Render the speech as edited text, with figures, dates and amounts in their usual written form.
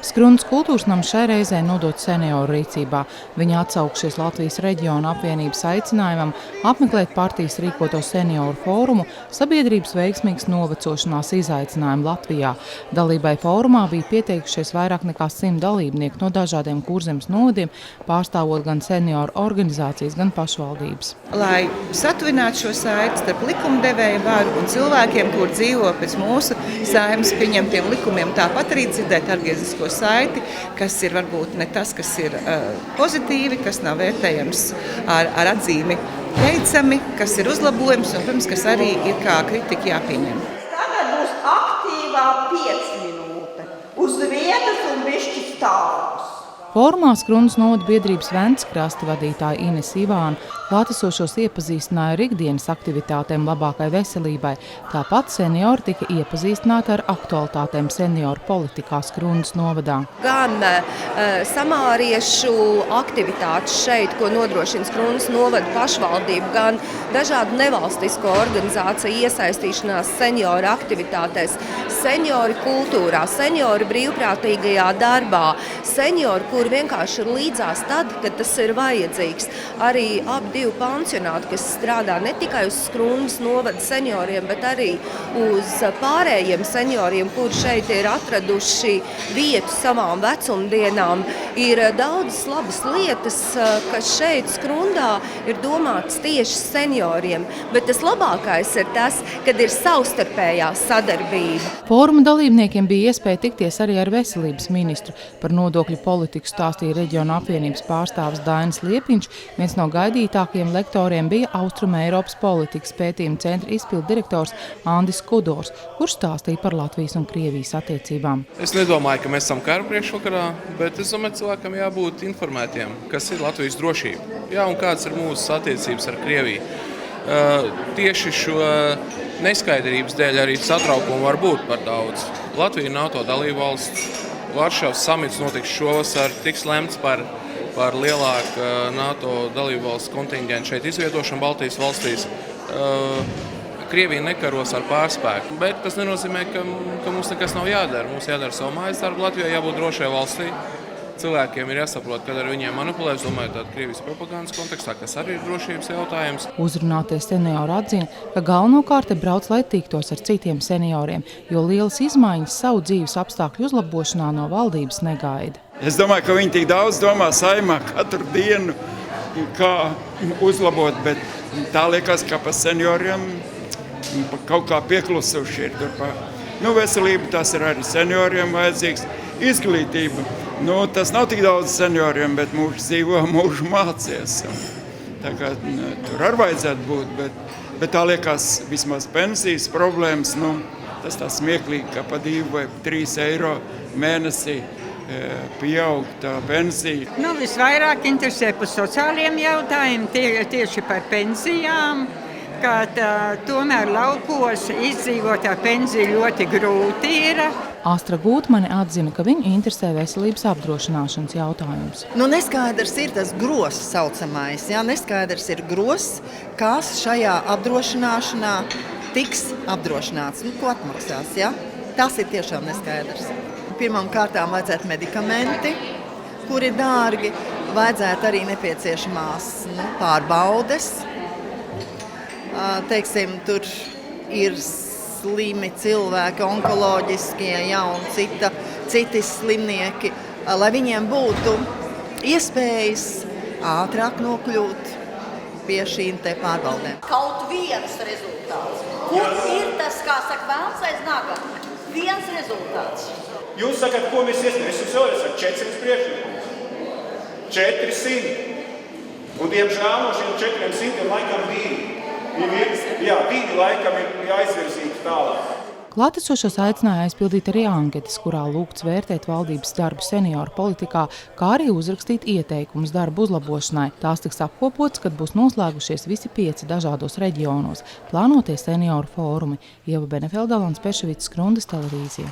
Skrundas kultūras nams šai reizē nodots senioru rīcībā. Viņi atsaukšies Latvijas reģiona apvienības aicinājumam apmeklēt partijas rīkoto senioru fórumu Sabiedrības veiksmīgas novecošanās izaicinājumu Latvijā. Dalībai fórumā bija pieteikušies vairāk nekā 100 dalībnieku no dažādiem Kurzemes novadiem, pārstāvot gan senioru organizācijas, gan pašvaldības. Lai satuvinātu šo saiti starp likumdevēju varu un cilvēkiem, kur dzīvo pēc mūsu saeimas pieņemtiem likumiem, tāpat arī dzirdēt atgriezisko saiti, kas ir varbūt ne tas, kas ir pozitīvi, kas nav vērtējams ar atzīmi teicami, kas ir uzlabojums un, protams, kas arī ir kā kritika jāpieņem. Tagad būs aktīvā 5 minūte uz vietas un bišķi stāvus. Fórumā Skrundas novada biedrības Ventskrasti vadītāja Ines Ivāna klātesošos iepazīstināja ar ikdienas aktivitātēm labākai veselībai. Tāpat seniori tika iepazīstināti ar aktualitātēm senioru politikā Skrundas novadā. Gan samāriešu aktivitātes šeit, ko nodrošina Skrundas novada pašvaldība, gan dažādu nevalstisko organizāciju iesaistīšanās senioru aktivitātēs, seniori kultūrā, seniori brīvprātīgajā darbā, seniori, kuri vienkārši ir līdzās tad, kad tas ir vajadzīgs. Arī ap 2 pansionāti, kas strādā ne tikai uz Skrundas novada senioriem, bet arī uz pārējiem senioriem, kuri šeit ir atraduši vietu savām vecumdienām. Ir daudzas labas lietas, kas šeit Skrundā ir domātas tieši senioriem, bet tas labākais ir tas, kad ir savstarpējā sadarbība. Fóruma dalībniekiem bija iespēja tikties arī ar veselības ministru. Par nodokļu politiku stāstīja reģiona apvienības pārstāvis Dainis Liepiņš. Viens no gaidītākajiem lektoriem bija Austruma Eiropas politikas pētījuma centra izpildu direktors Andis Kudors, kurš stāstīja par Latvijas un Krievijas attiecībām. Es nedomāju, ka mēs esam kara priekšvakarā, bet es domāju, cilvēkam jābūt informētiem, kas ir Latvijas drošība. Jā, un kādas ir mūsu attiecības ar Krieviju. Tieši šo neskaidrības dēļ arī satraukumu var būt par daudz. Latvija ir NATO dalībvalsts. Varšavas samits notiks šovasar, tiks lemts par lielāku NATO dalībvalsts kontingentu šeit izvietošanu Baltijas valstīs. Krievija nekaros ar pārspēku, bet tas nenozīmē, ka mums nekas nav jādara. Mums jādara savu mājas darbu. Latvijai jābūt drošai valstī. Cilvēkiem ir jāsaprot, kad ar viņiem manipulē, es domāju, tāda Krievijas propagandas kontekstā, kas arī ir drošības jautājums. Uzrunāties seniori atzina, ka galvenokārt brauc, lai tiktos ar citiem senioriem, jo lielas izmaiņas savu dzīves apstākļu uzlabošanā no valdības negaida. Es domāju, ka viņi tik daudz domā Saeimā katru dienu, kā uzlabot, bet tā liekas, ka pa senioriem kaut kā pieklusuši ir turpā. Veselība, tas ir arī senioriem vajadzīgs, izglītība. Tas nav tik daudz senioriem, bet mūžu dzīvo, mūžu mācies. Tā kā tur arī vajadzētu būt, bet tā liekas vismaz pensijas problēmas, tas tā smieklīgi, ka pa 2 vai 3 eiro mēnesī pieaug tā pensija. Visvairāk interesē par sociāliem jautājumiem, tieši par pensijām, ka tomēr laukos izdzīvot ar pensiju ļoti grūti ir. Astra Gūtmane atzina, ka viņu interesē veselības apdrošināšanas jautājums. Neskaidrs ir tas gross saucamais, neskaidrs ir gross, kas šajā apdrošināšanā tiks apdrošināts, ko atmaksās, Tas ir tiešām neskaidrs. Pirmām kārtām vajadzētu medikamenti, kuri ir dārgi, vajadzētu arī nepieciešamās pārbaudes. Teiksim, tur ir slimi cilvēki, onkoloģiskie, un citi slimnieki, lai viņiem būtu iespējas ātrāk nokļūt pie šīm te pārbaudēm. Kaut viens rezultāts. Kur ir tas, kā saka, vēlns aiz naga? Viens rezultāts. Jūs sakat, ko mēs iesniegsim? Es jums vēlreiz saku 400 priekšlikumus. 400. Un diemžēl no šiem 400 laikam 2. 2 laikam ir jāizvirzīti tālāk. Klātesošos aicināja aizpildīt arī anketas, kurā lūgts vērtēt valdības darbu senioru politikā, kā arī uzrakstīt ieteikumus darbu uzlabošanai. Tās tiks apkopotas, kad būs noslēgušies visi 5 dažādos reģionos plānotie senioru fórumi. Ieva Benefelda, Alans Peševits, Skrundas televīzija.